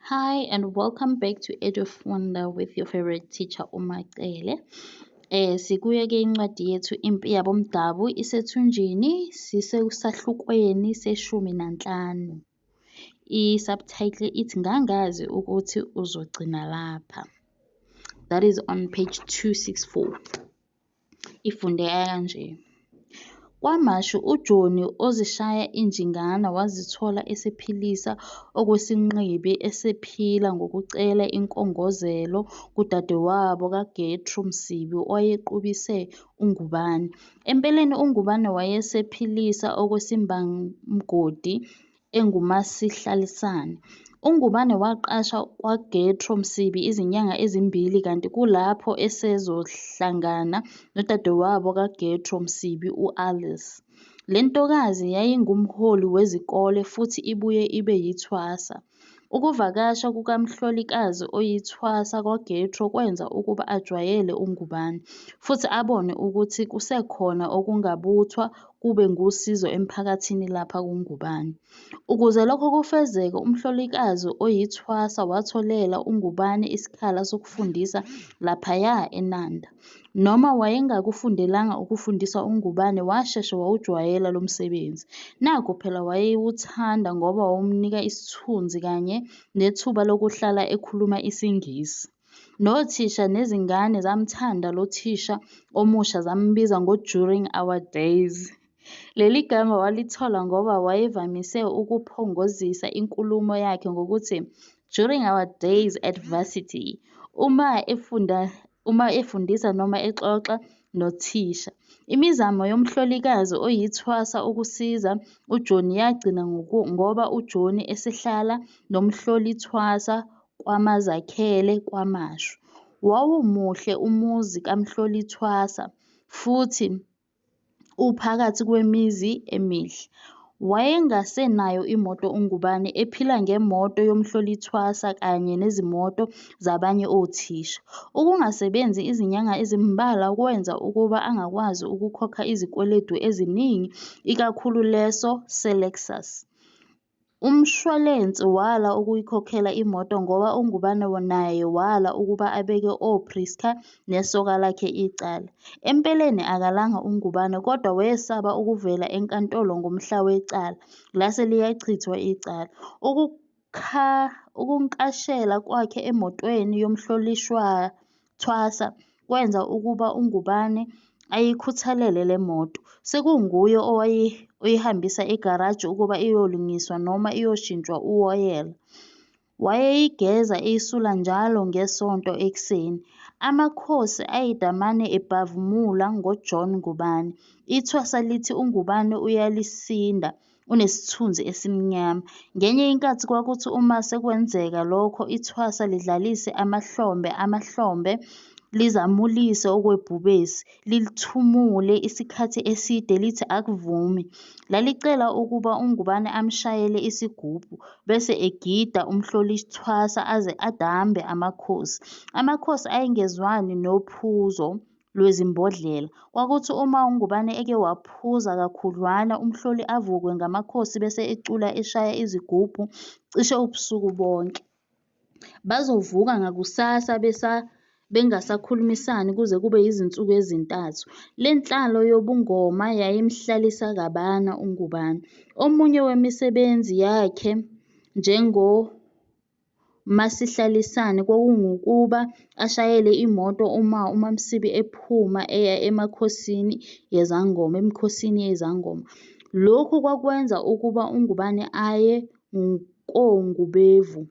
Hi and welcome back to Age of Wonder with your favorite teacher uMacele. Sikuye-ke incwadi yethu Impi Yabomdabu isethunjini, sisesahlukweni seshumi nanhlanu. I-subtitle ithi ngangazi ukuthi uzogcina lapha. That is on page 264. Ifundeka kanje. KwaMashu uJoni ozishaya injingana wazithola esephilisa okwesinqibi esephila ngokucela inkongozelo kudadewabo kaGetru Msibi owayequbise uNgubane. Empeleni uNgubane wayesephilisa okwesimbamgodi engumasihlalisane. uNgubane waqasha kwaGetru Msibi izinyanga ezimbili kanti kulapho esezohlangana nodadewabo kaGetru Msibi u-Alice. Le ntokazi yayingumholi wezikole futhi ibuye ibe yithwasa. Ukuvakasha kukamhlolikazi oyithwasa kwaGetru kwenza ukuba ajwayele uNgubane, futhi abone ukuthi kusekhona okungabuthwa kube ngusizo emphakathini lapha kuNgubane. Ukuze lokho kufezeke, umhlolikazi oyithwasa watholela uNgubane isikhala sokufundisa laphaya eNanda. Noma wayengakufundelanga ukufundisa uNgubane, washeshe wawujwayela lo msebenzi. Nakhu phela wayewuthanda ngoba wawumnika isithunzi kanye nethuba lokuhlala ekhuluma isiNgisi. Nothisha nezingane zamthanda lo thisha omusha zambiza ngo-during our days. Leli gama walithola ngoba wayevamise ukuphongozisa inkulumo yakhe ngokuthi during our days at varsity, uma efundisa noma exoxa nothisha. Imizamo yomhlolikazi oyithwasa ukusiza uJoni yagcina ngoba uJoni esehlala nomhlolithwasa kwaMazakhele KwaMashu. Wawumuhle umuzi kaMhlolithwasa futhi uphakathi kwemizi emihle. Wayengasenayo imoto uNgubane, ephila ngemoto yomhlolithwasa kanye nezimoto zabanye othisha. Ukungasebenzi izinyanga ezimbalwa kwenza ukuba angakwazi ukukhokha izikweletu eziningi, ikakhulu leso se-Lexus. Umshwalense wala ukuyikhokhela imoto ngoba uNgubane naye wala ukuba abeke oPriska nesoka lakhe icala. Empeleni akalanga uNgubane kodwa wayesaba ukuvela enkantolo ngomhla wecala, lase liyachithwa icala. Ukunkashela kwakhe emotweni yomhlolithwasa kwenza ukuba uNgubane ayikhuthalele le moto. Sekunguye oyihambisa egaraji ukuba iyolungiswa noma iyoshintshwa uwoyela. Wayeyigeza eyisula njalo ngeSonto ekuseni. Amakhosi ayidamane ebhavumula ngoJohn Ngubane. Ithwasa lithi uNgubane uyalisinda, unesithunzi esimnyama. Ngenye inkathi kwakuthi uma sekwenzeka lokho, ithwasa lidlalise amahlombe lizamulise okwebhubesi, lithumule isikhathi eside lithi akuvumi. Lalicela ukuba uNgubane amshayele isigubhu, bese egida umhlolithwasa aze adambe amakhosi. Amakhosi ayengezwani nophuzo lwezimbodlela. Kwakuthi uma uNgubane eke waphuza kakhudlwana, umhloli avukwe ngamakhosi bese ecula eshaya izigubhu cishe ubusuku bonke. Bazovuka ngakusasa bengasakhulumisani kuze kube yizinsuku ezintathu. Le nhlalo yobungoma yayimhlalisa kabana uNgubane. Omunye wemisebenzi yakhe njengomasihlalisane kwakungukuba ashayele imoto uma uMamsibi ephuma eya emikhosini yezangoma. Lokhu kwakwenza ukuba uNgubane aye koNgubevu,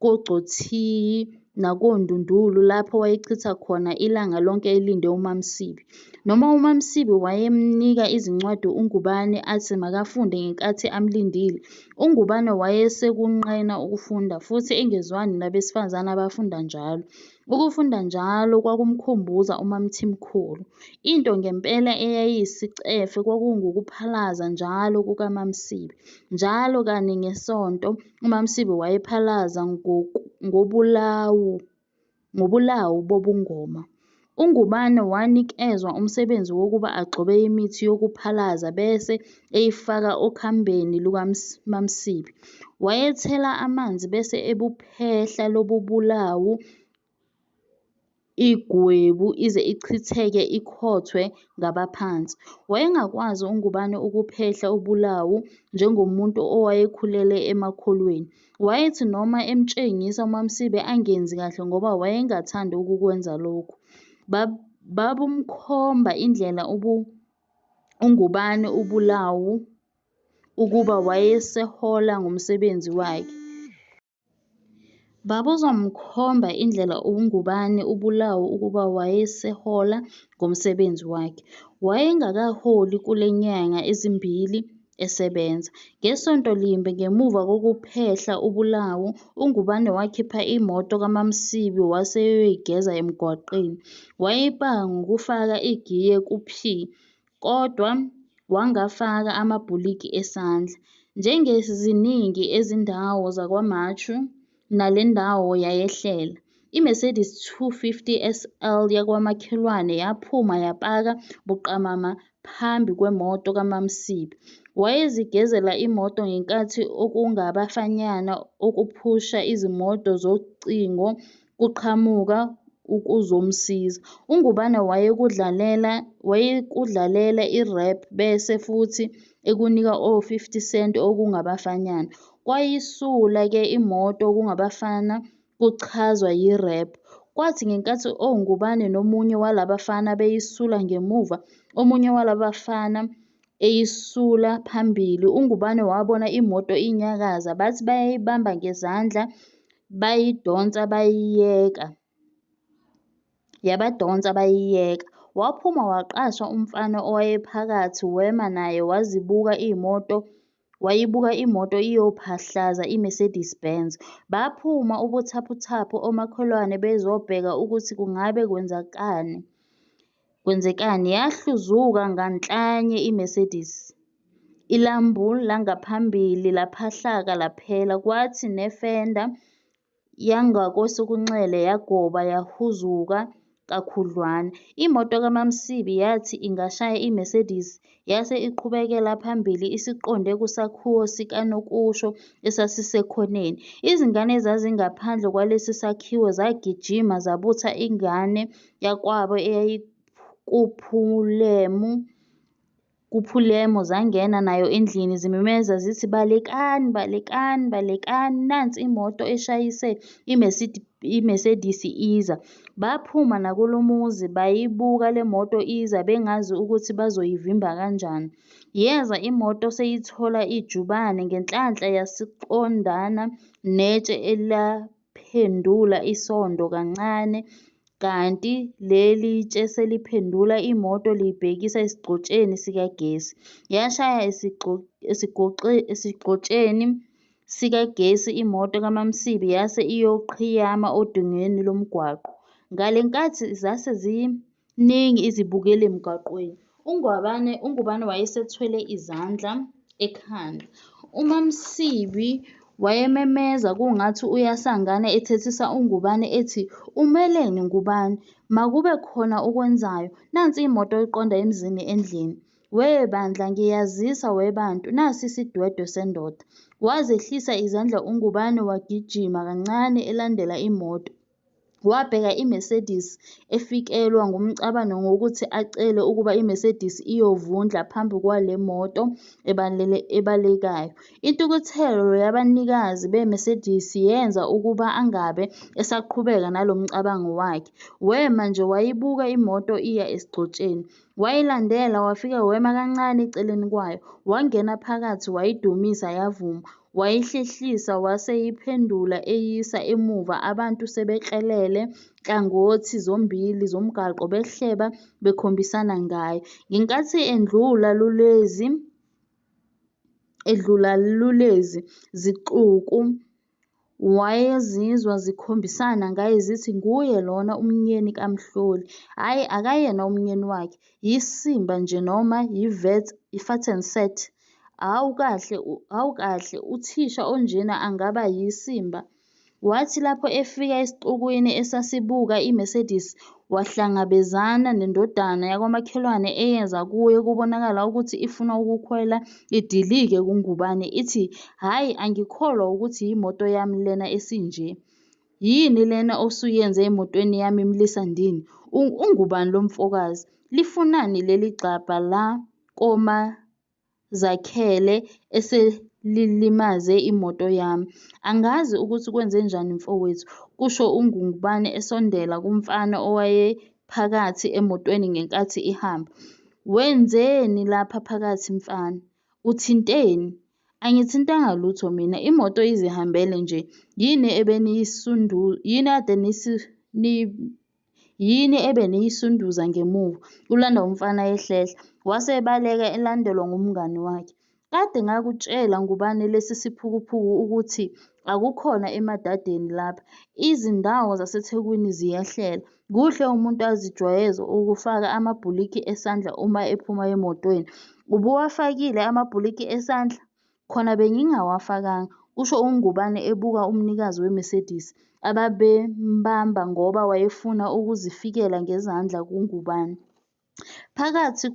koGcothiyi nakoNdundulu lapho wayechitha khona ilanga lonke elinde uMamsibi. Noma uMamsibi wayemnika izincwadi uNgubane athi makafunde ngenkathi amlindile, uNgubane wayesekunqena ukufunda futhi engezwani nabesifazane abafunda njalo. Ukufunda njalo kwakumkhumbuza uMamthimkhulu. Into ngempela eyayiyisicefe kwakungukuphalaza njalo kukaMamsibi. Njalo kane ngesonto uMamsibi wayephalaza ngobulawu bobungoma. uNgubane wanikezwa umsebenzi wokuba agxobe imithi yokuphalaza bese eyifaka okhambeni lukaMamsibi. Wayethela amanzi bese ebuphehla lobubulawu igwebu ize ichitheke ikhothwe ngabaphansi. Wayengakwazi uNgubane ukuphehla ubulawu njengomuntu owayekhulele emakholweni. Wayethi noma emtshengisa uMamsibe angenzi kahle ngoba wayengathandi ukukwenza lokhu. Babumkhomba indlela uNgubane ubulawu ukuba wayesehola ngomsebenzi wakhe. Babuzomkhomba indlela uNgubane ubulawu ukuba wayesehola ngomsebenzi wakhe. Wayengakaholi kule nyanga ezimbili esebenza. Ngesonto limbe ngemuva kokuphehla ubulawu, uNgubane wakhipha imoto kaMamsibi wase eyoyigeza emgwaqeni. Wayipaka ngokufaka igiye ku-P, kodwa wangafaka amabhuliki esandla. Njengeziningi ezindawo zakwaMachu, nale ndawo yayehlela. IMercedes 250 SL yakwamakhelwane yaphuma yapaka buqamama phambi kwemoto kaMamsibi. Wayezigezela imoto ngenkathi okungabafanyana okuphusha izimoto zocingo kuqhamuka ukuzomsiza. uNgubane wayekudlalela i-rap bese futhi ekunika o-50 Cent okungabafanyana. Kwayisula-ke imoto okungabafana kuchazwa yi-rap. Kwathi ngenkathi oNgubane nomunye walabafana beyisula ngemuva, omunye walabafana eyisula phambili, uNgubane wabona imoto inyakaza, bathi bayayibamba ngezandla bayidonsa bayiyeka. Yabadonsa bayiyeka. Waphuma waqasha umfana owayephakathi wema naye wayibuka imoto iyophahlaza iMercedes Benz. Baphuma ubuthaphuthaphu omakhelwane bezobheka ukuthi kungabe kwenzekani. Yahluzuka nganhlanye iMercedes. Ilambu langaphambili laphahlaka laphela, kwathi nefenda yangakwesokunxele yagoba yahuzuka kakhudlwana. Imoto kaMamsibi yathi ingashaya iMercedes yase iqhubekela phambili isiqonde kusakhiwo sikanokusho esasisekhoneni. Izingane ezazingaphandle kwalesi sakhiwo zagijima zabutha ingane yakwabo eyayikuphulemu zangena nayo endlini zimemeza zithi, "Balekani, balekani, balekani, nansi imoto eshayise iMercedes iza." Baphuma nakulomuzi bayibuka le moto iza bengazi ukuthi bazoyivimba kanjani. Yeza imoto seyithola ijubane ngenhlanhla yasiqondana netshe elaphendula isondo kancane, kanti leli tshe seliphendula imoto liyibhekisa esigxotsheni sikagesi. Yashaya esigxotsheni sikagesi imoto kaMamsibi yase iyoqhiyama odongeni lomgwaqo. Ngale nkathi zase ziningi izibukeli emgwaqweni. uNgubane wayesethwele izandla ekhanda. uMamsibi wayememeza kungathi uyasangana ethethisa uNgubane ethi, "Umeleni Ngubane? Makube khona okwenzayo. Nansi imoto iqonda emzini endlini. Webandla ngiyazisa webantu, nasi isidwedwe sendoda." Wazehlisa izandla uNgubane wagijima kancane elandela imoto. Wabheka iMercedes efikelwa ngumcabango wokuthi acele ukuba iMercedes iyovundla phambi kwale moto ebalekayo. Intukuthelo yabanikazi beMercedes yenza ukuba angabe esaqhubeka nalo mcabango wakhe. Wema nje wayibuka imoto iya esigxotsheni. Wayilandela wafika wema kancane eceleni kwayo. Wangena phakathi wayidumisa yavuma. Wayihlehlisa waseyiphendula eyisa emuva, abantu sebeklelele hlangothi zombili zomgwaqo behleba bekhombisana ngayo. Ngenkathi edlula lulezi zixuku wayezizwa zikhombisana ngaye zithi nguye lona umyeni kaMhloli. Hhayi, akayena umyeni wakhe, yisimba nje noma yi-Vattenset. Hawu kahle, uthisha onjena angaba yisimba. Wathi lapho efika esixukwini esasibuka iMercedes wahlangabezana nendodana yakwamakhelwane eyeza kuye kubonakala ukuthi ifuna ukukhwela idilike kuNgubane ithi, "Hhayi, angikholwa ukuthi yimoto yami lena esinje. Yini lena osuyenze emotweni yami Mlisandini? Ungubani lo mfokazi? Lifunani leli gxabha la koMazakhele eselilimaze imoto yami? Angazi ukuthi kwenzenjani mfowethu," kusho uNgubane esondela kumfana owayephakathi emotweni ngenkathi ihamba. "Wenzeni lapha phakathi mfana? Uthinteni?" "Angithintanga lutho mina, imoto izihambele nje. Yini ebeniyisunduza ngemuva?" ulanda umfana ehlehla. Wase ebaleka elandelwa ngumngani wakhe. "Kade ngakutshela Ngubane lesi siphukuphuku ukuthi akukhona emadadeni lapha. Izindawo zaseThekwini ziyehlela. Kuhle umuntu azijwayeze ukufaka amabhuliki esandla uma ephuma emotweni. Ubuwafakile amabhuliki esandla?" "Khona bengingawafakanga," kusho uNgubane ebuka umnikazi weMercedes ababembamba ngoba wayefuna ukuzifikela ngezandla kuNgubane. Phakathi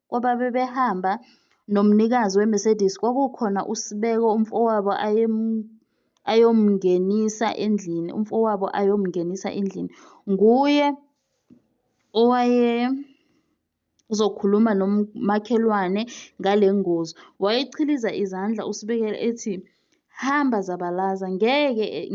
kwababehamba nomnikazi weMercedes kwakukhona uSibeko umfowabo ayomngenisa endlini. Nguye owayezokhuluma nomakhelwane ngale ngozi. Wayechiliza izandla uSibeke ethi, "Hamba zabalaza,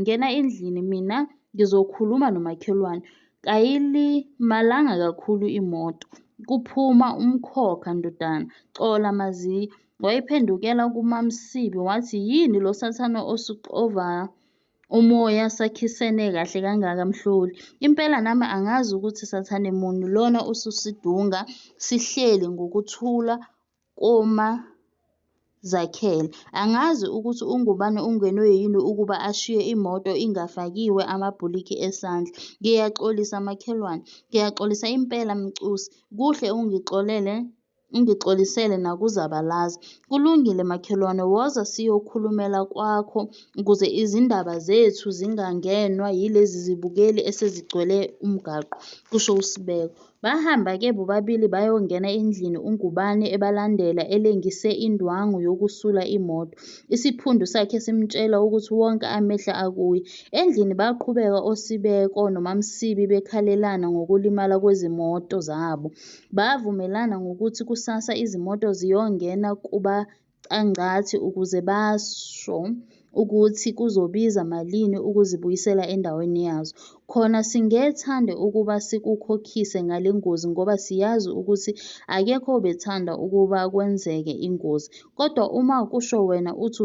ngena endlini mina ngizokhuluma nomakhelwane. Kayilimalanga kakhulu imoto. Kuphuma umkhokha ndodana, xola maziya." Wayephendukela kuMaMsibi wathi, "Yini lo sathane osuxova umoya sakhisene kahle kangaka Mhloli? Impela nami angazi ukuthi sathane muni lona ususidunga sihleli ngokuthula koMazakhele. Angazi ukuthi uNgubane ungenwe yini ukuba ashiye imoto ingafakiwe amabhuliki esandla. Ngiyaxolisa makhelwane, ngiyaxolisa impela Mcusi. Kuhle ungixolisele nakuzabalaza. Kulungile makhelwane, woza siyokhulumela kwakho ukuze izindaba zethu zingangenwa yilezi zibukeli esezigcwele umgwaqo," kusho uSibeko. Bahamba-ke bobabili bayongena endlini uNgubane ebalandela elengise indwangu yokusula imoto, isiphundu sakhe simtshela ukuthi wonke amehlo akuye. Endlini baqhubeka oSibeko noMaMsibi bekhalelana ngokulimala kwezimoto zabo. Bavumelana ngokuthi kusasa izimoto ziyongena kubaqangqathi ukuze basho ukuthi kuzobiza malini ukuzibuyisela endaweni yazo. "Khona singethande ukuba sikukhokhise ngale ngozi ngoba siyazi ukuthi akekho obethanda ukuba kwenzeke ingozi. Kodwa uma kusho wena uthi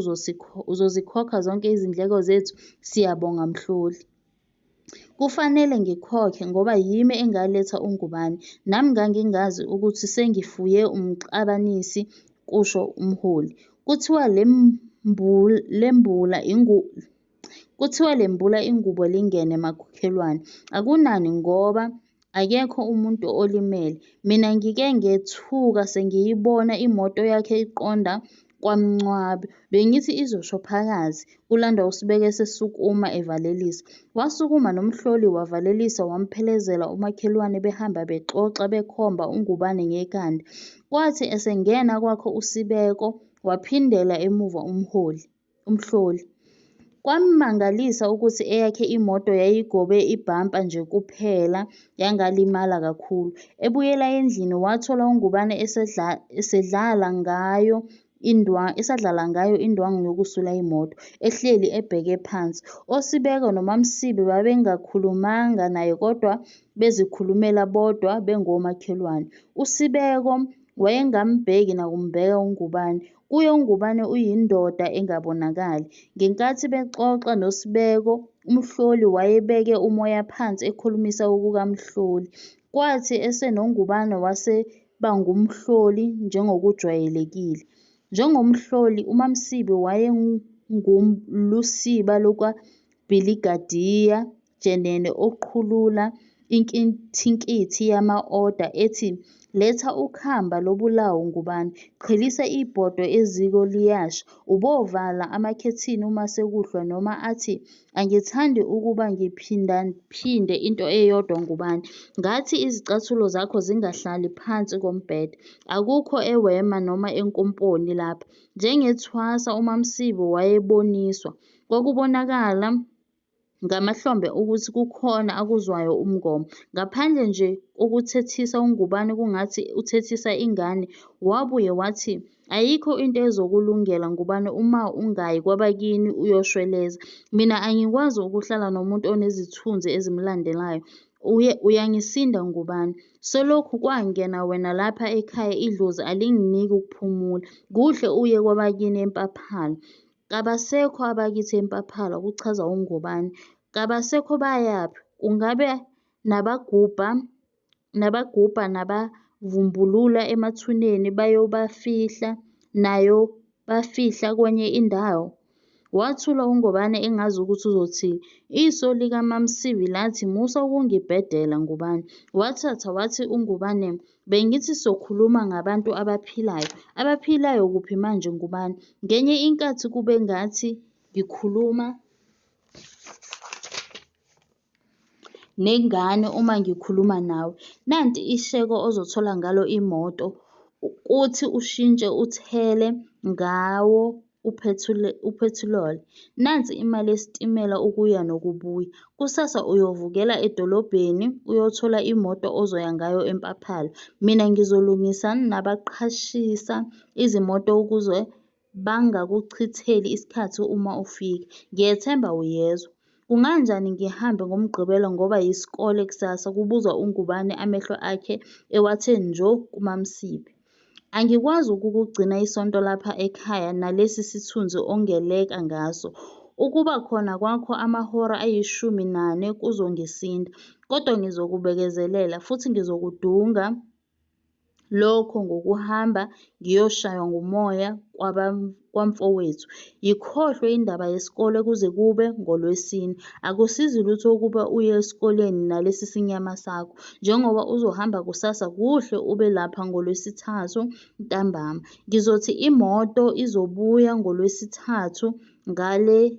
uzozikhokha zonke izindleko zethu, siyabonga Mhloli. Kufanele ngikhokhe ngoba yimi engaletha uNgubane. Nami ngangingazi ukuthi sengifuye umxabanisi," kusho umholi. "Kuthiwa lembula ingubo lingene makhelwane. Akunani ngoba akekho umuntu olimele. Mina ngike ngethuka sengiyibona imoto yakhe iqonda kwaMncwabe. Bengithi izosho phakathi," kulanda uSibeke esesukuma evalelisa. Wasukuma noMhloli wavalelisa wamphelezela umakhelwane behamba bexoxa bekhomba uNgubane ngekhanda. Kwathi esengena kwakhe uSibeko waphindela emuva uMhloli. Kwammangalisa ukuthi eyakhe imoto yayigobe ibhampa nje kuphela yangalimala kakhulu. Ebuyela endlini wathola uNgubane esadlala ngayo indwangu yokusula imoto, ehleli ebheke phansi. OSibeko noMaMsibi babengakhulumanga naye kodwa bezikhulumela bodwa bengomakhelwane. uSibeko wayengambheki nakumbheka uNgubane. Kuye uNgubane uyindoda engabonakali. Ngenkathi bexoxa noSibeko, uMhloli wayebeke umoya phansi ekhulumisa kukaMhloli. Kwathi esenoNgubane wasebangumhloli njengokujwayelekile. Njengomhloli, uMaMsibi wayengulusiba lukaBrigadier Jenene oqhulula inkithinkithi yama-oda ethi, letha ukhamba lobulawo Ngubane, qhelisa ibhodo eziko liyasha, ubovala amakhethini uma sekuhlwa noma athi, angithandi ukuba ngiphindaphinde into eyodwa Ngubane, ngathi izicathulo zakho zingahlali phansi kombhede, akukho ewema noma enkomponi lapha, njengethwasa uMaMsibo wayeboniswa, kwakubonakala ngamahlombe ukuthi kukhona akuzwayo umgomo, ngaphandle nje kokuthethisa uNgubane kungathi uthethisa ingane, wabuye wathi, ayikho into ezokulungela Ngubane uma ungayi kwabakini uyoshweleza, mina angikwazi ukuhlala nomuntu onezithunzi ezimlandelayo, uyangisinda Ngubane, selokhu kwangena wena lapha ekhaya idlozi alinginiki ukuphumula, kuhle uye kwabakini eMpaphalo. Kabasekho abakithi eMpaphalo, kuchaza uNgubane. Kabasekho bayaphi? Kungabe nabagubha nabavumbulula emathuneni bafihla kwenye indawo? Wathula uNgubane engazi ukuthi uzothini. Iso likaMaMsibi lathi musa ukungibhedela Ngubane. Wathatha wathi uNgubane, bengithi sokhuluma ngabantu abaphilayo. Abaphilayo kuphi manje Ngubane? Ngenye inkathi kube ngathi ngikhuluma nengane uma ngikhuluma nawe. Nanti isheko ozothola ngalo imoto, kuthi ushintshe uthele ngawo uphethiloli. Nansi imali yesitimela ukuya nokubuya. Kusasa uyovukela edolobheni uyothola imoto ozoya ngayo eMpaphalo. Mina ngizolungisa nabaqashisa izimoto ukuze bangakuchitheli isikhathi uma ufika. Ngiyethemba uyezwa. Kunganjani ngihambe ngoMgqibelo ngoba yisikole kusasa? Kubuza uNgubane amehlo akhe ewathe njo kuMaMsibi. Angikwazi ukukugcina isonto lapha ekhaya nalesi sithunzi ongeleka ngaso. Ukuba khona kwakho amahora ayi14 kuzongisinda, kodwa ngizokubekezelela futhi ngizokudunga lokho ngokuhamba ngiyoshaywa ngumoya kwamfowethu. Yikhohlwe indaba yesikole kuze kube ngoLwesine. Akusizi lutho ukuba uye esikoleni nalesi sinyama sakho. Njengoba uzohamba kusasa kuhle ube lapha ngoLwesithathu ntambama. Ngizothi imoto izobuya ngoLwesithathu ngale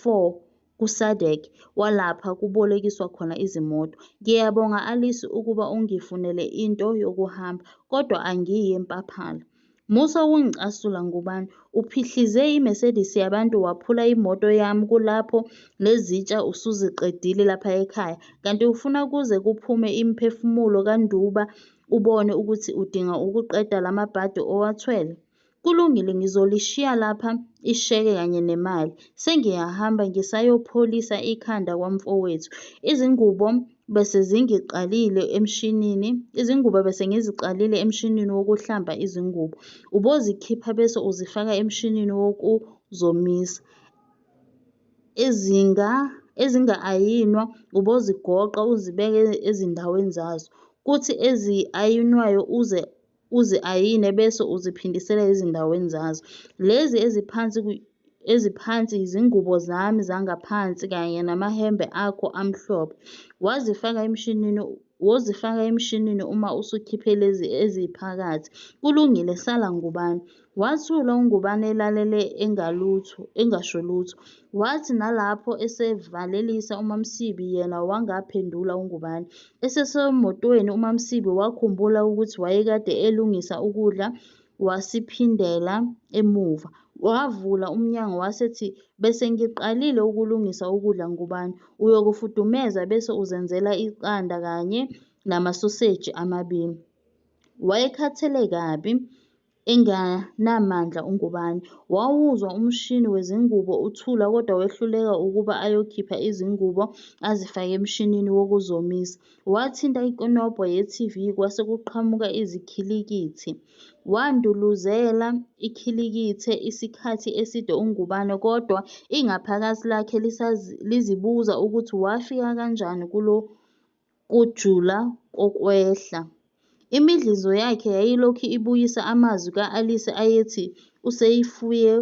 4 kuSaDek walapha kubolekiswa khona izimoto. Ngiyabonga Alice ukuba ungifunele into yokuhamba, kodwa angiyi eMpaphalo. Musa ukungicasula Ngubane. Uphihlize iMercedes yabantu waphula imoto yami kulapho lezitsha usuziqedile lapha ekhaya. Kanti ufuna kuze kuphume imiphefumulo kaNduba ubone ukuthi udinga ukuqeda lamabhadi owathwele? Kulungile, ngizolishiya lapha isheke kanye nemali. Sengiyahamba ngisayopholisa ikhanda kwamfowethu. Izingubo bese ngiziqalile emshinini wokuhlamba izingubo. Ubozikhipha bese uzifaka emshinini wokuzomisa. Ezinga-ayinwa ubozigoqa uzibeke ezindaweni zazo. Kuthi ezi-ayinwayo uzi-ayine bese uziphindisela ezindaweni zazo. Lezi eziphansi izingubo zami zangaphansi kanye namahembe akho amhlophe. Wozifaka emshinini uma usukhiphe lezi eziphakathi. Kulungile, sala Ngubane. Wathula uNgubane elalele engasho lutho. Wathi nalapho esevalelisa uMaMsibi yena wangaphendula uNgubane. Esesemotweni uMaMsibi wakhumbula ukuthi wayekade elungisa ukudla wasiphindela emuva. Wavula umnyango wasethi, bese ngiqalile ukulungisa ukudla Ngubane. Uyokufudumeza bese uzenzela iqanda kanye namasoseji amabili. Wayekhathele kabi enganamandla uNgubane. Wawuzwa umshini wezingubo uthula kodwa wehluleka ukuba ayokhipha izingubo azifake emshinini wokuzomisa. Wathinta inkonobho ye-TV kwase kuqhamuka izikhilikithi. Wanduluzela ikhilikithi isikhathi eside uNgubane kodwa ingaphakathi lakhe lizibuza ukuthi wafika kanjani kujula kokwehla. Imidlizo yakhe yayilokhu ibuyisa amazwi ka-Alice ayethi useyifuye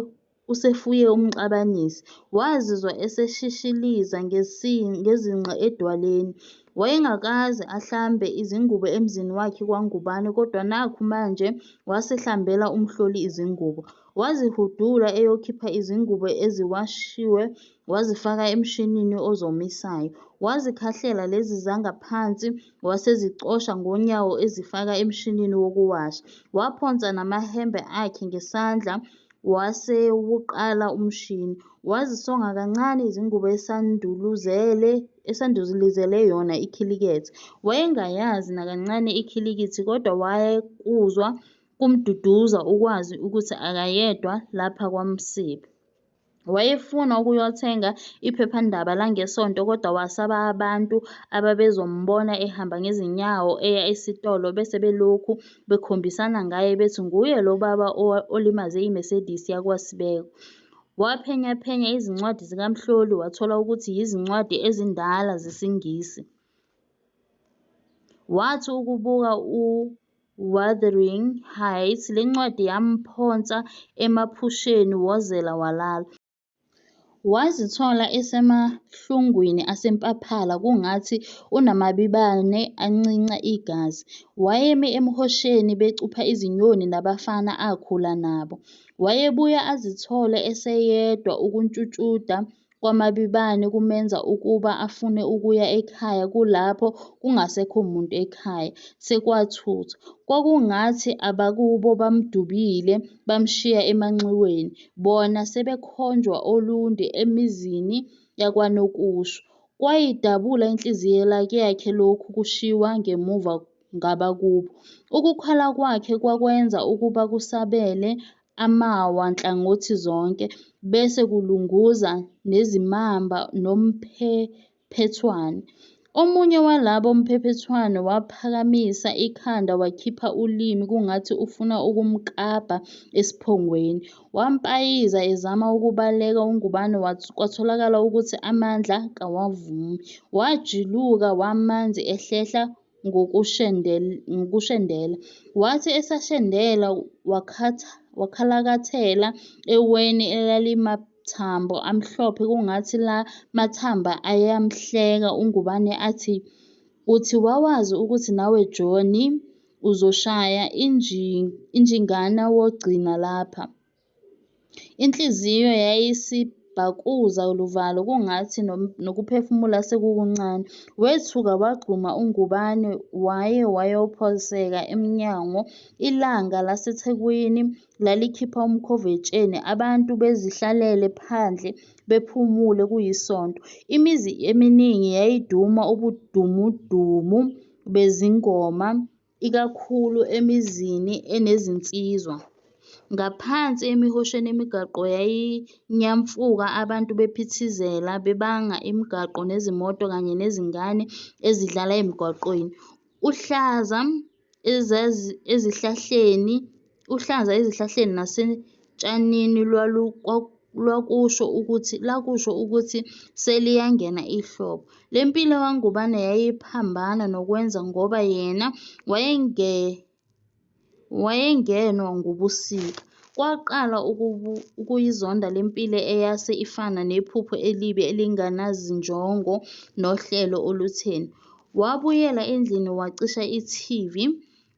usefuye umxabanisi, wazizwa eseshishiliza ngezinqa edwaleni. Wayengakaze ahlambe izingubo emzini wakhe kwaNgubane, kodwa nakhu manje wasehlambela umhloli izingubo. Wazihudula eyokhipha izingubo eziwashiwe wazifaka emshinini ozomisayo. Wazikhahlela lezi zangaphansi wasezicosha ngonyawo ezifaka emshinini wokuwasha. Waphonsa namahembe akhe ngesandla wasewuqala umshini. Wazisonga kancane izingubo esanduluzele yona ikhilikithi. Wayengayazi nakancane ikhilikithi, kodwa wayekuzwa kumduduza ukwazi ukuthi akayedwa lapha kwaMsibi. Wayefuna ukuyothenga iphephandaba langesonto, kodwa wasaba abantu ababezombona ehamba ngezinyawo eya esitolo bese belokhu bekhombisana ngaye bethi nguye lo baba olimaze iMercedes yakwaSibeko. Waphenya izincwadi zikaMhloli wathola ukuthi yizincwadi ezindala zesiNgisi. Wathi ukubuka uWuthering Heights, le ncwadi yamphonsa emaphusheni wozela walala. Wazithola esemahlungwini asempaphala kungathi unamabibane ancinca igazi. Wayemi emhosheni becupha izinyoni nabafana akhula nabo. Wayebuye azithole eseyedwa. Ukuntshutshuda kwamabibane kumenza ukuba afune ukuya ekhaya, kulapho kungasekho muntu ekhaya, sekwathuthwa. Kwakungathi abakubo bamdubile bamshiya emanxiweni, bona sebekhonjwa olundi emizini yakwaNokusho. Kwayidabula inhliziyo yakhe lokhu kushiwa ngemuva ngabakubo. Ukukhala kwakhe kwakwenza ukuba kusabele amawa nhlangothi zonke, bese kulunguza nezimamba nomphephetwane. Omunye walabo mphephetwane waphakamisa ikhanda wakhipha ulimi kungathi ufuna ukumkabha esiphongweni. Wampayiza ezama ukubaleka uNgubane kwatholakala ukuthi amandla kawavumi. Wajiluka wamanzi ehlehla ngokushendela. Wathi esashendela wakhalakathela eweni elalimathambo amhlophe kungathi la mathamba ayamhleka. uNgubane athi, "Uthi wawazi ukuthi nawe Joni uzoshaya injingana wogcina lapha?" Inhliziyo yayisibhakuza luvalo kungathi nokuphefumula sekukuncane. Wethuka wagxuma uNgubane wayophoseka emnyango. Ilanga laseThekwini lalikhipha umkhovetsheni, abantu bezihlalele phandle bephumule kuyisonto. Imizi eminingi yayiduma ubudumudumu bezingoma, ikakhulu emizini enezinsizwa. Ngaphansi emihosheni imigwaqo yayinyamfuka, abantu bephithizela bebanga imigwaqo nezimoto kanye nezingane ezidlala emigwaqweni. Uhlaza ezihlahleni nasetshanini lakusho ukuthi seliyangena ihlobo. Le mpilo kaNgubane yayiphambana nokwenza ngoba yena wayengenwa ngubusika. Kwaqala ukuyizonda le mpilo eyase ifana nephupho elibi elingenazinjongo nohlelo olutheni. Wabuyela endlini wacisha i-TV,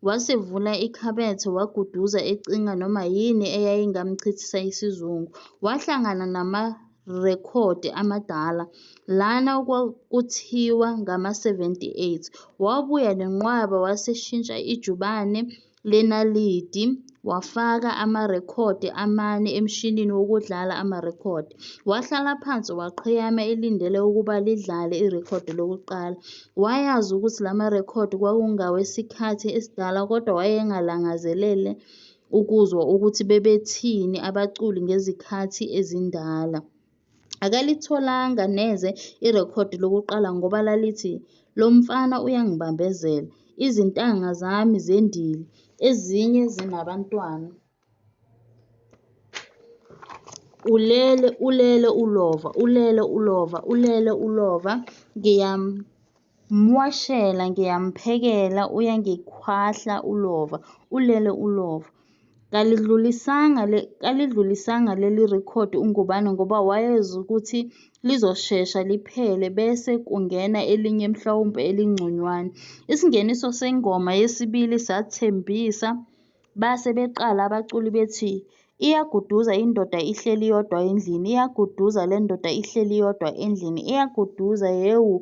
wasevula ikhabethe waguduza ecinga noma yini eyayingamchithisa isizungu. Wahlangana namarekhodi amadala, lana okwakuthiwa ngama-78. Wabuya nenqwaba waseshintsha ijubane lenalidi wafaka amarekhodi amane emshinini wokudlala amarekhodi. Wahlala phansi waqhiyama elindele ukuba lidlale irekhodi lokuqala. Wayazi ukuthi la marekhodi kwakungawesikhathi esidala, kodwa wayengalangazelele ukuzwa ukuthi bebethini abaculi ngezikhathi ezindala. Akalitholanga neze irekhodi lokuqala ngoba lalithi, "Lo mfana uyangibambezela, izintanga zami zendile, ezinye zinabantwana. Ulele ulova, ngiyamwashela, ngiyamphekela, uyangikhwahla ulova, ulele ulova." kalidlulisanga leli rekhodi uNgubane ngoba wayezi ukuthi lizoshesha liphele bese kungena elinye mhlawumbe elingconywana. Isingeniso sengoma yesibili sathembisa, base beqala abaculi bethi, "Iyaguduza indoda ihleli yodwa endlini, iyaguduza le ndoda ihleli yodwa endlini, iyaguduza yewu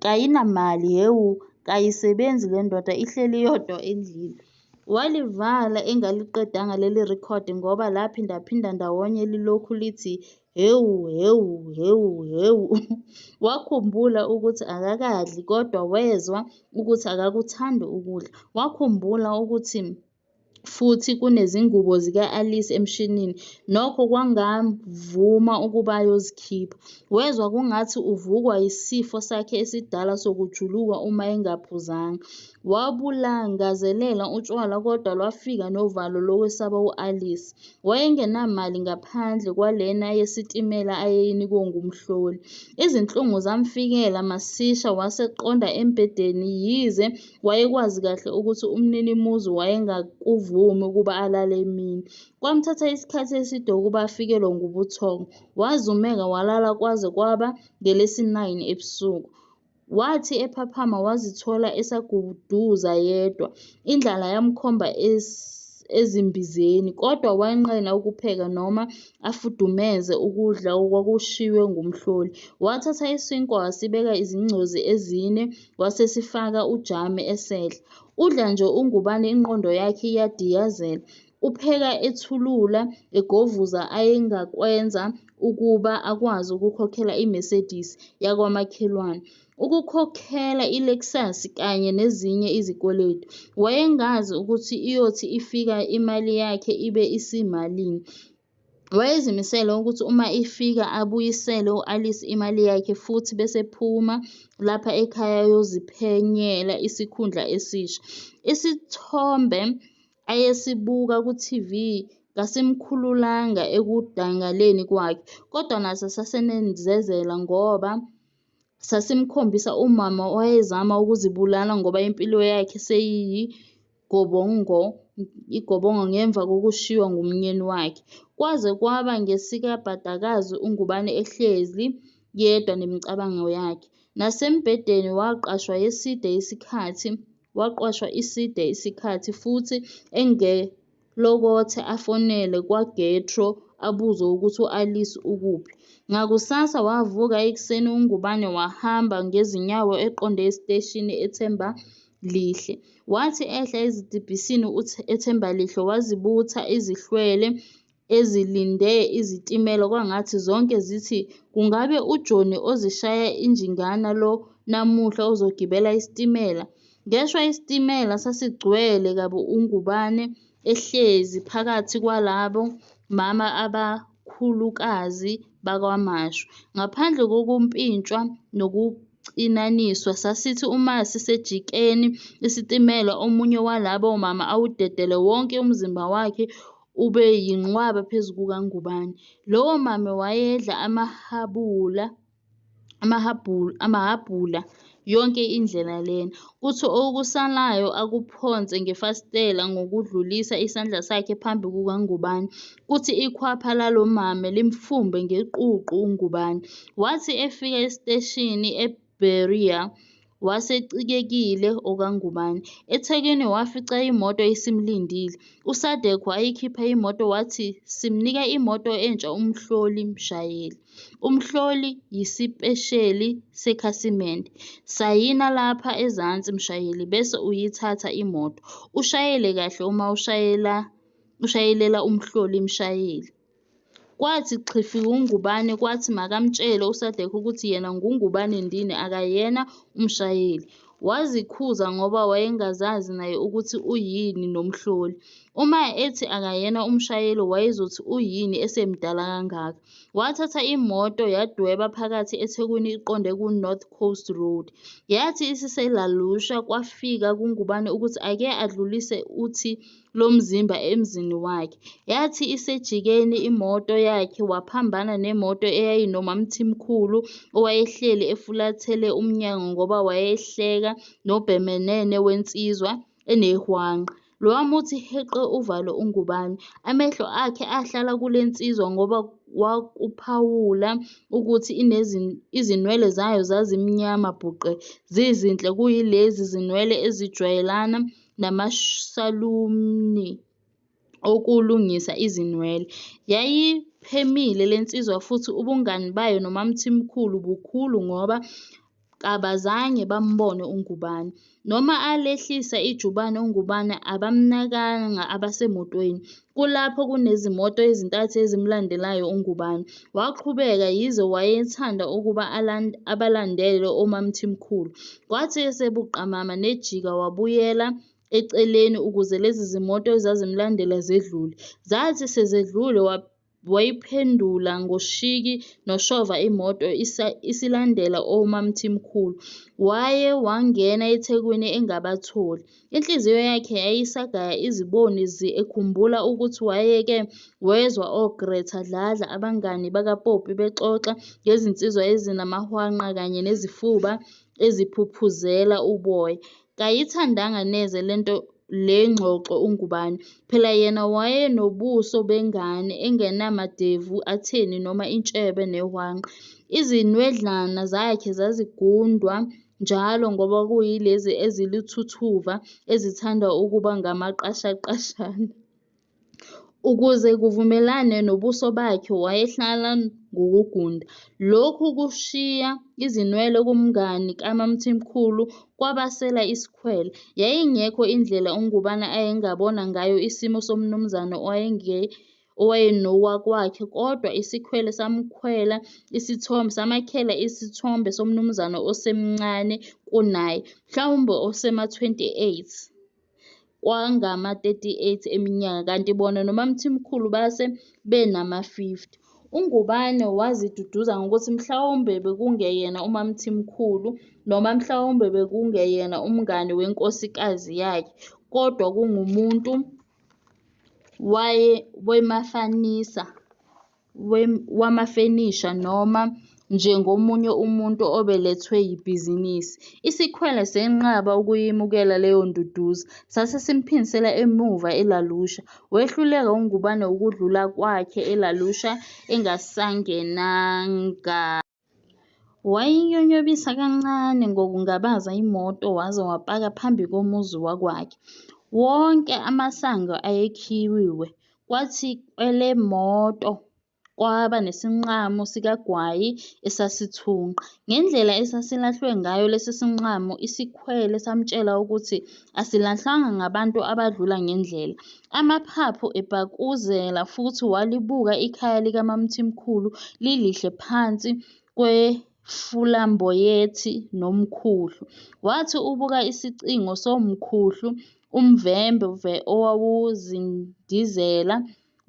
kayinamali yewu kayisebenzi le ndoda ihleli yodwa endlini." Walivala engaliqedanga leli rekhodi ngoba laphindaphinda ndawonye lilokhu lithi hewu hewu hewu hewu. Wakhumbula ukuthi akakadli kodwa wezwa ukuthi akakuthandi ukudla. Wakhumbula ukuthi futhi kunezingubo zika-Alice emshinini, nokho kwangamvuma ukuba ayozikhipha. Wezwa kungathi uvukwa yisifo sakhe esidala sokujuluka uma engaphuzanga. Wabulangazelela utshwala kodwa lwafika novalo lokwesaba u-Alice. Wayengenamali ngaphandle kwalena yesitimela ayeyinikwe ngumhloli. Izinhlungu zamfikela masisha waseqonda embhedeni yize wayekwazi kahle ukuthi umninimuzi wayengakuvumi ukuba alale emini. Kwamthatha isikhathi eside ukuba afikelwe ngubuthongo. Wazumeka walala kwaze kwaba ngelesi-9 ebusuku. Wathi ephaphama wazithola esaguduza yedwa. Indlala yamkhomba ezimbizeni, kodwa wanqena ukupheka noma afudumeze ukudla okwakushiwe ngumhloli. Wathatha isinkwa wasibeka izingcozi ezine wasesifaka ujame esedla. Udla nje uNgubane ingqondo yakhe iyadiyazela. Upheka ethulula, egovuza ayengakwenza ukuba akwazi ukukhokhela iMercedes yakwamakhelwane, ukukhokhela iLexus kanye nezinye izikweletu. Wayengazi ukuthi iyothi ifika imali yakhe ibe isimalini. Wayezimisele ukuthi uma ifika abuyisele u-Alice imali yakhe futhi besephuma lapha ekhaya ayoziphenyela isikhundla esisha. Isithombe ayesibuka ku-TV kasimkhululanga ekudangaleni kwakhe, kodwa naso sasenezezela ngoba sasimkhombisa umama owayezama ukuzibulala ngoba impilo yakhe igobongo ngemva kokushiywa ngumyeni wakhe. Kwaze kwaba ngesikabhadakazi uNgubane ehlezi yedwa nemicabango yakhe. Nasembhedeni waqashwa iside isikhathi futhi engelokothe afonele kwaGetro abuze ukuthi u-Alice ukuphi. Ngakusasa wavuka ekuseni uNgubane wahamba ngezinyawo eqonde esiteshini eThembalihle. Wathi ehla ezitebhisini eThembalihle wazibutha izihlwele ezilinde izitimela kwangathi zonke zithi, "Kungabe uJohn ozishaya injingana lo namuhla uzogibela isitimela?" Ngeshwa isitimela sasigcwele kabi uNgubane ehlezi phakathi kwalabo mama abakhulukazi bakwaMashu. Ngaphandle kokumpintshwa nokucinaniswa, sasithi uma sisejikeni isitimela omunye walabo mama awudedele wonke umzimba wakhe ube yinqwaba phezu kukaNgubane. Lowo mama wayedla amahabhula yonke indlela lena, kuthi okusalayo akuphonse ngefasitela ngokudlulisa isandla sakhe phambi kukaNgubane, kuthi ikhwapha lalo mama limfumbe ngeququ uNgubane. Wathi efika esiteshini eBerea wasecikekile okaNgubane. eThekwini wafica imoto isimlindile. USaDek wayikhipha imoto wathi, "Simnika imoto entsha umhloli mshayeli. Umhloli yisipesheli sekhasimende. Sayina lapha ezansi mshayeli bese uyithatha imoto. Ushayele kahle uma ushayelela umhloli mshayeli." Kwathi xifi uNgubane kwathi makamtshele uSaDek ukuthi yena nguNgubane Ndini akayena umshayeli. Wazikhuza ngoba wayengazazi naye ukuthi uyini nomhloli. Uma ethi akayena umshayeli wayezothi uyini esemdala kangaka. Wathatha imoto yadweba phakathi eThekwini iqonde ku-North Coast Road. Yathi isiselalusha kwafika kuNgubane ukuthi ake adlulise uthi lomzimba emzini wakhe. Yathi isejikeni imoto yakhe waphambana nemoto eyayinomamthimkhulu owayehleli efulathele umnyango ngoba wayehleka nobhemenene wensizwa enehwanqa. Lowa muthi heqe uvalo uNgubane. Amehlo akhe ahlala kule nsizwa ngoba wakuphawula ukuthi izinwele zayo zazimnyama bhuqe, zizinhle kuyilezi zinwele ezijwayelana namasaluni okulungisa izinwele. Yayiphemile le nsizwa futhi ubungani bayo noMamthimkhulu bukhulu ngoba kabazange bambone uNgubane. Noma alehlisa ijubane uNgubane abamnakanga abasemotweni. Kulapho kunezimoto ezintathu ezimlandelayo uNgubane. Waqhubeka yize wayethanda ukuba abalandele oMamthimkhulu. Kwathi esebuqamama nejika wabuyela eceleni ukuze lezi zimoto ezazimlandela zedlule. Zathi sezedlule wayiphendula ngoshiki noshova imoto isilandela oMamthimkhulu. Wangena eThekwini engabatholi. Inhliziyo yakhe yayisagaya iziboni ekhumbula ukuthi wayeke wezwa oGreta Dladla abangani bakaPopi bexoxa ngezinsizwa ezinamahwanqa kanye nezifuba eziphuphuzela uboya. Kayithandanga neze le ngxoxo uNgubane. Phela yena wayenobuso bengane engenamadevu atheni noma intshebe nehwanqa. Izinwedlana zakhe zazigundwa njalo ngoba kuyilezi eziluthuthuva ezithanda ukuba ngamaqashaqashana. Ukuze kuvumelane nobuso bakhe wayehlala ngokugunda. Lokhu kushiya izinwele kumngani kaMamthimkhulu kwabasela isikhwele. Yayingekho indlela uNgubane ayengabona ngayo isimo somnumzane owayenowakwakhe, kodwa isikhwele samakhela isithombe somnumzane osemncane kunaye, mhlawumbe osema-28 kwangama-38 eminyaka, kanti bona noMamthimkhulu base benama-50. uNgubane waziduduza ngokuthi mhlawumbe bekungeyena uMamthimkhulu noma mhlawumbe bekungeyena umngane wenkosikazi yakhe, kodwa kungumuntu wamafenisha noma njengomunye umuntu obelethwe yibhizinisi. Isikhwele senqaba ukuyimukela leyo nduduzo, sase simphindisela emuva eLalusha. Wehluleka uNgubane ukudlula kwakhe eLalusha engasangenanga. Wayinyonyobisa kancane ngokungabaza imoto waze wapaka phambi komuzi wakwakhe. Wonke amasango ayekhiyiwe. Kwathi kwele moto kwaba nesinqamu sikaGwayi esasithunqa. Ngendlela esasilahlwe ngayo lesi sinqamu, isikhwele samtshela ukuthi asilahlwanga ngabantu abadlula ngendlela. Amaphaphu ebhakuzela futhi walibuka ikhaya likaMamthimkhulu lilihle phansi kwefulamboyethi nomkhuhlu. Wathi ubuka isicingo somkhuhlu, umvemve owawuzindizela,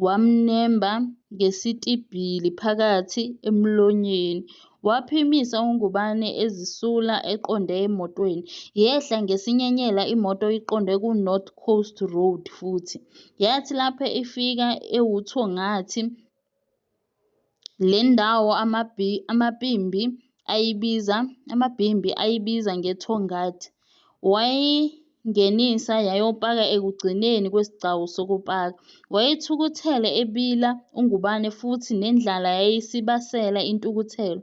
wamnemba ngesitibhili phakathi emlonyeni. Waphimisa uNgubane ezisula eqonde emotweni. Yehla ngesinyenyela imoto iqonde ku-North Coast Road futhi. Yathi lapho ifika ewuthongathi, le ndawo amabhimbi ayibiza ngeThongathi, wayingenisa yayopaka ekugcineni kwesigcawu sokupaka. Wayethukuthele ebila uNgubane futhi nendlala yayisibasela intukuthelo.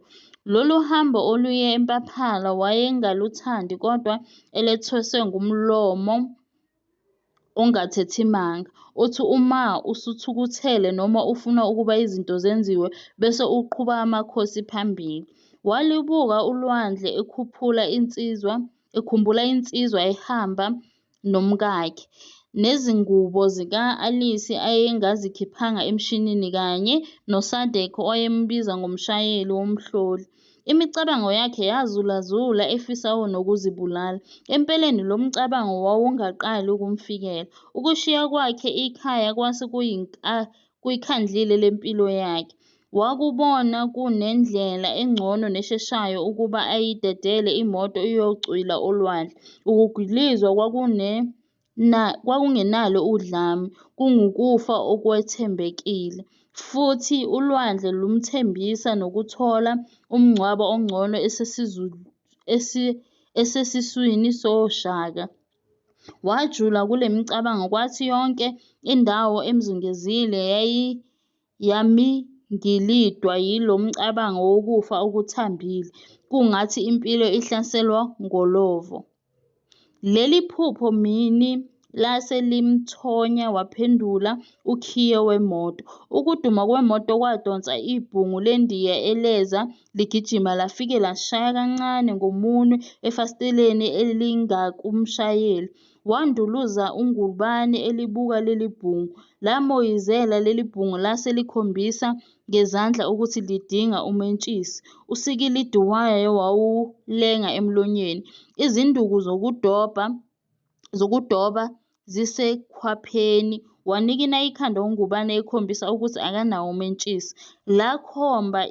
Lolu hambo oluya eMpaphalo wayengaluthandi kodwa elethweswe ngumlomo ongathethimanga, othi uma usuthukuthele noma ufuna ukuba izinto zenziwe bese uqhuba amakhosi phambili. Walibuka ulwandle ekhumbula insizwa ehamba nomkakhe, nezingubo zika-Alisi ayengazikhiphanga emshinini kanye noSadek owayembiza ngomshayeli womhloli. Imicabango yakhe yazulazula efisa nokuzibulala. Empeleni lo mcabango wawungaqali ukumfikela. Ukushiya kwakhe ikhaya kwase kuyikhandlile lempilo yakhe. Wakubona kunendlela engcono nesheshayo ukuba ayidedele imoto iyocwila olwandle. Ukugwilizwa kwakungenalo udlame, kungukufa okwethembekile, futhi ulwandle lumthembisa nokuthola umngcwabo ongcono esesiswini soShaka. Wajula kule micabango kwathi yonke indawo emzungezile yamingilidwa yilo mcabango wokufa okuthambile, kungathi impilo ihlaselwa ngolovo. Leli phupho mini lase limthonya waphendula ukhiye wemoto. Ukuduma kwemoto kwadonsa ibhungu lendiya eleza ligijima lafike lashaya kancane ngomunwe efasiteleni elingakumshayeli. Wanduluza ungubane elibuka leli bhungu. Lamoyizela leli bhungu lase likhombisa ngezandla ukuthi lidinga umentshisi. Usikilidi wayo wawulenga emlonyeni. Izinduku zokudoba zisekhwapheni. Wanikina ikhanda ungubane ekhombisa ukuthi akanawo umentshisi. Lakhomba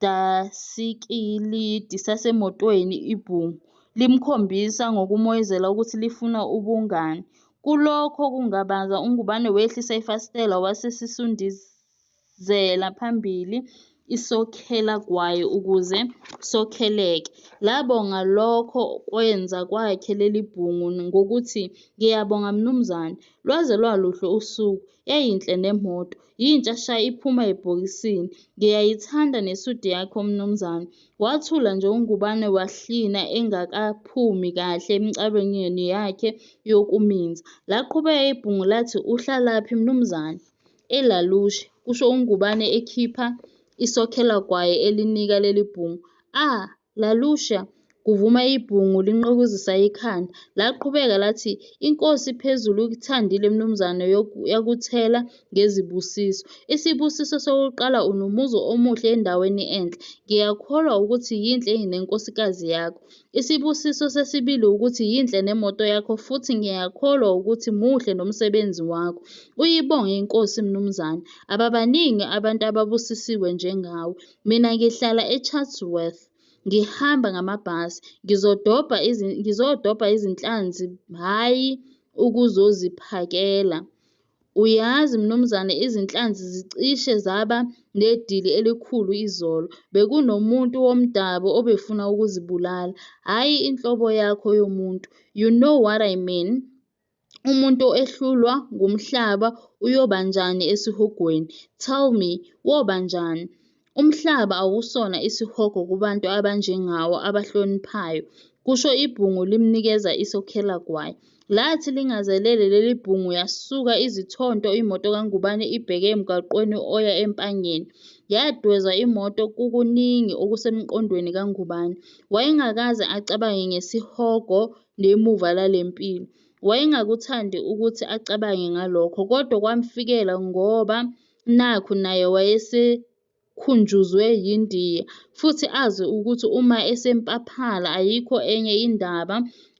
dasilikidi sasemotweni ibhungu, limkhombisa ngokumoyizela ukuthi lifuna ubungani. Kulokho kungabaza ungubane wehlisa ifasitela wasesisundizela phambili isokhelagwayi ukuze sokheleke. Labonga lokho kwenza kwakhe leli bhungu ngokuthi, "Ngiyabonga mnumzane, lwaze lwaluhle usuku, yayinhle nemoto, yintsha sha iphuma ebhokisini. Ngiyayithanda nesudi yakho mnumzane." Wathula nje ungubane wahlina engakaphumi kahle emicabangweni yakhe yokuminza. Laqhubeka ibhungu lathi, "Uhlalaphi mnumzane?" "ELalushe," kusho ungubane ekhipha isokhelagwayi elinika leli bhungu. "Ah, Lalusha," kuvuma ibhungu linqokuzisa ikhanda. Laqhubeka lathi, "Inkosi phezulu ikuthandile mnumzane yakuthela ngezibusiso. Isibusiso sokuqala, unomuzi omuhle endaweni enhle. Ngiyakholwa ukuthi yinhle nenkosikazi yakho. Isibusiso sesibili ukuthi yinhle nemoto yakho futhi ngiyakholwa ukuthi muhle nomsebenzi wakho. Uyibonge inkosi mnumzane. Ababaningi abantu ababusisiwe njengawe. Mina ngihlala eChatsworth. Ngihamba ngamabhasi. Ngizodobha izinhlanzi, hhayi ukuzoziphakela. Uyazi mnumzane, izinhlanzi zicishe zaba nedili elikhulu izolo. Bekunomuntu womdabu obefuna ukuzibulala. Hhayi inhlobo yakho yomuntu. You know what I mean? Umuntu ehlulwa ngumhlaba uyobanjani esihogweni? Tell me, wobanjani? Umhlaba awusona isihogo kubantu abanjengawe abahloniphayo," kusho ibhungu limnikeza isokhelagwayi. Lathi lingazelele leli bhungu yasuka izithonto imoto kaNgubane ibheke emgwaqweni oya Empangeni. Yadweza imoto kukuningi okusemqondweni kaNgubane. Wayengakaze acabange ngesihogo nemuva lalempilo. Wayengakuthandi ukuthi acabange ngalokho, kodwa kwamfikela ngoba nakhu naye wayesekhunjuzwe yindiya, futhi azi ukuthi uma esempaphala ayikho enye indaba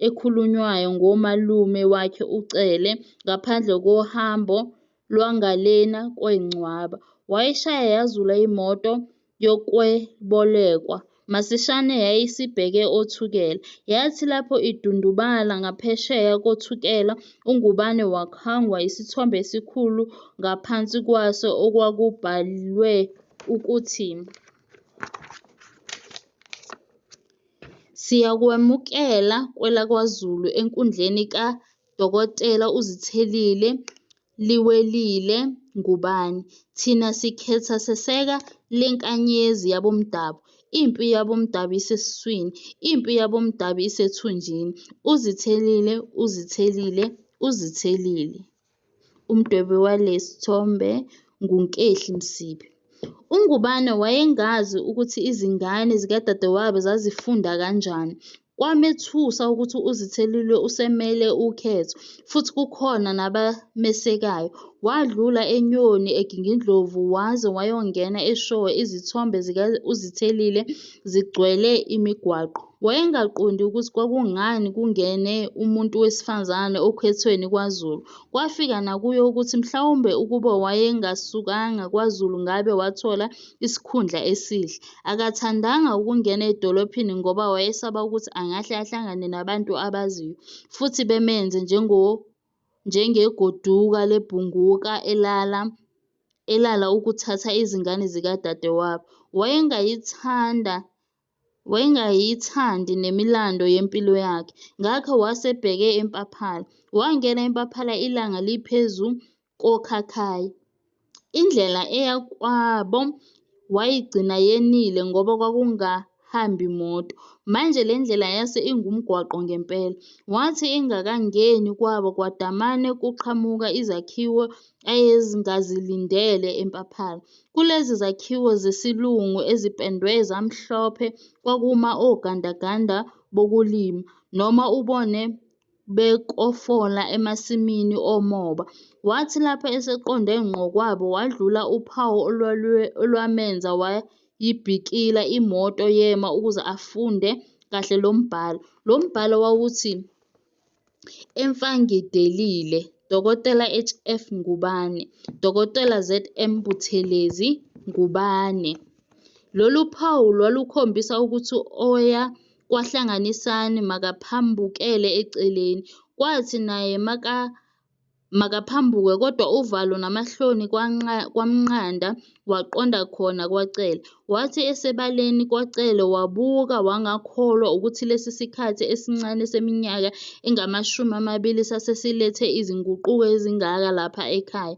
ekhulunywayo ngomalume wakhe uCele, ngaphandle kohambo lwangalena kwencwaba. Wayishaya yazula imoto yokwebolekwa. Masishane yayisibheke othukela. Yathi lapho idundubala ngaphesheya kothukela, uNgubane wakhangwa isithombe esikhulu ngaphansi kwaso okwakubhalwe ukuthi, "Siyakwemukela kwelaKwaZulu enkundleni kaDokotela uZithelile Liwelile Ngubane. Thina sikhetha seseka lenkanyezi yabomdabu. Impi yabomdabu isesiswini, impi yabomdabu isethunjini. UZithelile, uZithelile, uZithelile." Umdwebi walesi sithombe nguNkehli Msibi. UNgubane wayengazi ukuthi izingane zikadadewabo zazifunda kanjani. Kwamethusa ukuthi uZithelile usemele ukhetho, futhi kukhona nabamesekayo. Wadlula eNyoni eGingindlovu waze wayongena eShowe izithombe zika-uZithelile zigcwele imigwaqo. Wayengaqondi ukuthi kwakungani kungene umuntu wesifazane okhethweni kwaZulu. Kwafika nakuye ukuthi mhlawumbe ukuba wayengasukanga kwaZulu ngabe wathola isikhundla esihle. Akathandanga ukungena edolophini ngoba wayesaba ukuthi angahle ahlangane nabantu abaziyo, futhi bemenze njengegoduka lebhunguka elala ukuthatha izingane zikadadewabo. Wayengayithanda wayengayithandi nemilando yempilo yakhe, ngakho wasebheke empaphalo. Wangena empaphalo ilanga liphezu kokhakhayi. Indlela eya kwabo wayigcina yenile ngoba kwakungahambi moto. Manje le ndlela yase ingumgwaqo ngempela. Wathi engakangeni kwabo kwadamane kuqhamuka izakhiwo ayezingazilindele empaphalo. Kulezi zakhiwo zesilungu ezipendwe zamhlophe kwakuma ogandaganda bokulima, noma ubone bekofola emasimini omoba. Wathi lapho eseqonde ngqo kwabo wadlula uphawu olwamenza wayibhikila imoto yema ukuze afunde kahle lo mbhalo. Lo mbhalo wawuthi, Emfangidelile, Dkt. H.F. Ngubane, Dkt. Z.M. Buthelezi, Ngubane. Lolu phawu lwalukhombisa ukuthi oya kwaHlanganisani makaphambukele eceleni. Kwathi naye makaphambuke, kodwa uvalo namahloni kwamnqanda, waqonda khona kwaCele. Wathi esebaleni kwaCele wabuka wangakholwa ukuthi lesi sikhathi esincane seminyaka engama-20 sase silethe izinguquko ezingaka lapha ekhaya.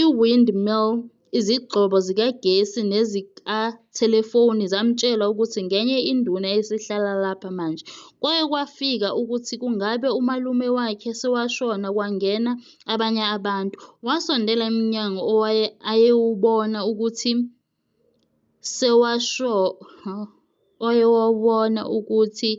I-windmill, izigxobo zikagesi nezikathelefoni zamtshela ukuthi ngenye induna esihlala lapha manje. Kwake kwafika ukuthi kungabe umalume wakhe sewashona kwangena abanye abantu. Wasondela emnyango ayewubona ukuthi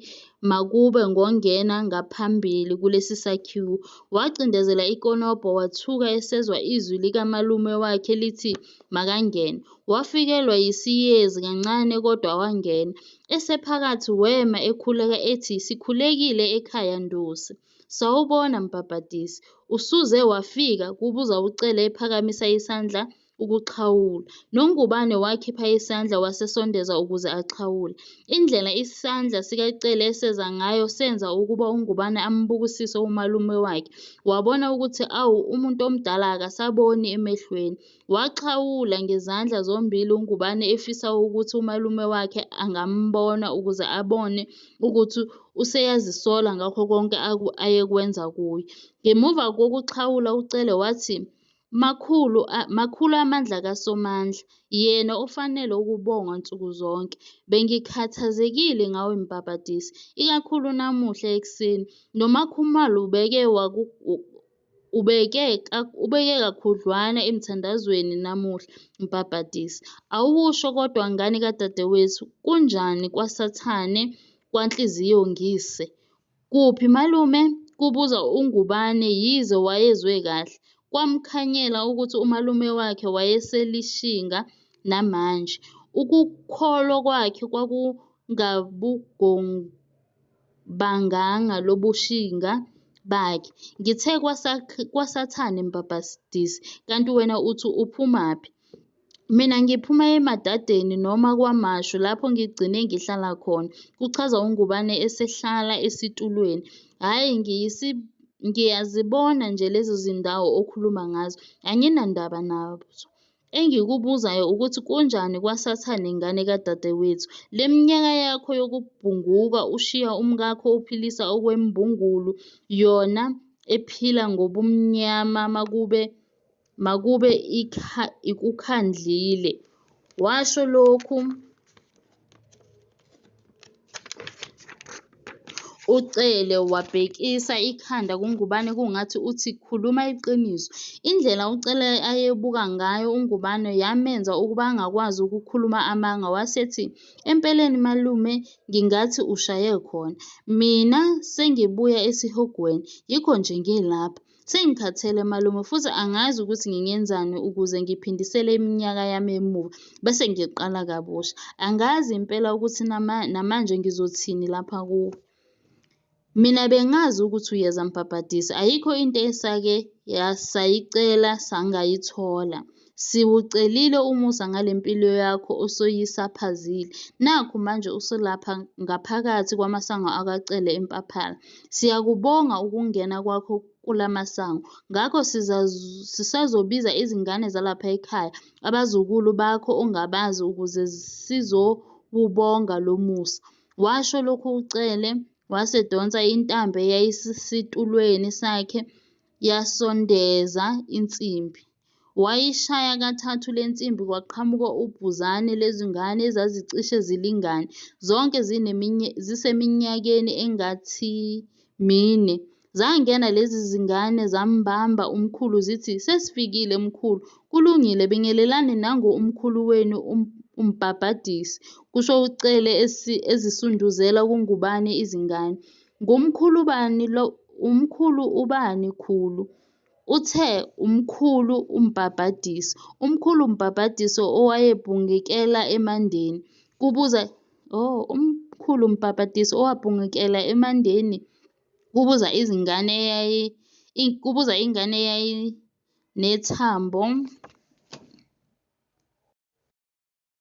makube ngongena ngaphambili kulesi sakhiwo. Wacindezela ikonobho wathuka esezwa izwi likamalume wakhe lithi makangene. Wafikelwa yisiyezi kancane kodwa wangena. Esephakathi wema ekhuleka ethi, "Sikhulekile ekhaya Ndosi." "Sawubona Mpapatisi, usuze wafika?" kubuza uCele ephakamisa isandla ukuxhawula. NoNgubane wakhipha isandla wasesondeza ukuze axhawule. Indlela isandla sikaCele eseza ngayo senza ukuba uNgubane ambukisise umalume wakhe. Wabona ukuthi awu, umuntu omdala akasaboni emehlweni. Waxhawula ngezandla zombili uNgubane efisa ukuthi umalume wakhe angambona ukuze abone ukuthi useyazisola ngakho konke ayekwenza kuye. Ngemuva kokuxhawula uCele wathi, "Makhulu amandla kaSomandla, yena ofanele ukubongwa nsuku zonke. Bengikhathazekile ngawe Mpapatisi, ikakhulu namuhla ekuseni. NoMakhumalo ubeke kakhudlwana emthandazweni namuhla Mpapatisi. Awukusho kodwa ngani kadadewethu, kunjani kwaSathane kwanhliziyo ngise?" "Kuphi malume?" kubuza uNgubane yize wayezwe kahle. Kwamkhanyela ukuthi umalume wakhe wayeselishinga namanje. Ukukholwa kwakhe kwakungabungobanganga lobushinga bakhe. "Ngithe kwaSathane Mpapatisi, kanti wena uthi uphumaphi?" "Mina ngiphuma emadadeni noma kwaMashu lapho ngigcine ngihlala khona," kuchaza uNgubane esehlala esitulweni. "Hhayi, ngiyazibona nje lezo zindawo okhuluma ngazo, anginandaba nazo. Engikubuzayo ukuthi kunjani kwaSathane ngane kadadewethu? Le minyaka yakho yokubhunguka ushiya umkakho uphilisa okwembungulu, yona ephila ngobumnyama makube ikukhandlile." Washo lokhu uCele wabhekisa ikhanda kuNgubane kungathi uthi, "Khuluma iqiniso." Indlela uCele ayebuka ngayo uNgubane yamenza ukuba angakwazi ukukhuluma amanga. Wasethi, "Empeleni malume, ngingathi ushaye khona. Mina sengibuya esihogweni, yikho nje ngilapha. Sengikhathele malume futhi angazi ukuthi ngingenzani ukuze ngiphindisele iminyaka yami emuva bese ngiqala kabusha. Angazi impela ukuthi namanje ngizothini lapha kuwe. Mina bengazi ukuthi uyeza Mpapatisi, ayikho into sayicela sangayithola. Siwucelile umusa ngale mpilo yakho osoyisaphazile. Nakhu manje usulapha ngaphakathi kwamasango akaCele empaphalo. Siyakubonga ukungena kwakho kulamasango. Ngakho sisazobiza izingane zalapha ekhaya, abazukulu bakho ongabazi ukuze sizowubonga lo musa." Washo lokhu uCele, wasedonsa intambo eyayisesitulweni sakhe yasondeza insimbi. Wayishaya kathathu le nsimbi kwaqhamuka ubhuzane lezingane ezazicishe zilingane, zonke ziseminyakeni engathi-4. Zangena lezi zingane zambamba umkhulu zithi, "Sesifikile mkhulu, kulungile, bingelelani nangu umkhulu wenu umbhabhadisi," kusho uCele ezisunduzela kungubane izingane. "Ngumkhulu bani lo, umkhulu ubani khulu?" Uthe, "Umkhulu umbhabhadisi." Umkhulu umbhabhadisi owayebhungekela emandeni, umkhulu umbhabhadisi owabhungekela emandeni, kubuza ingane eyayinethambo.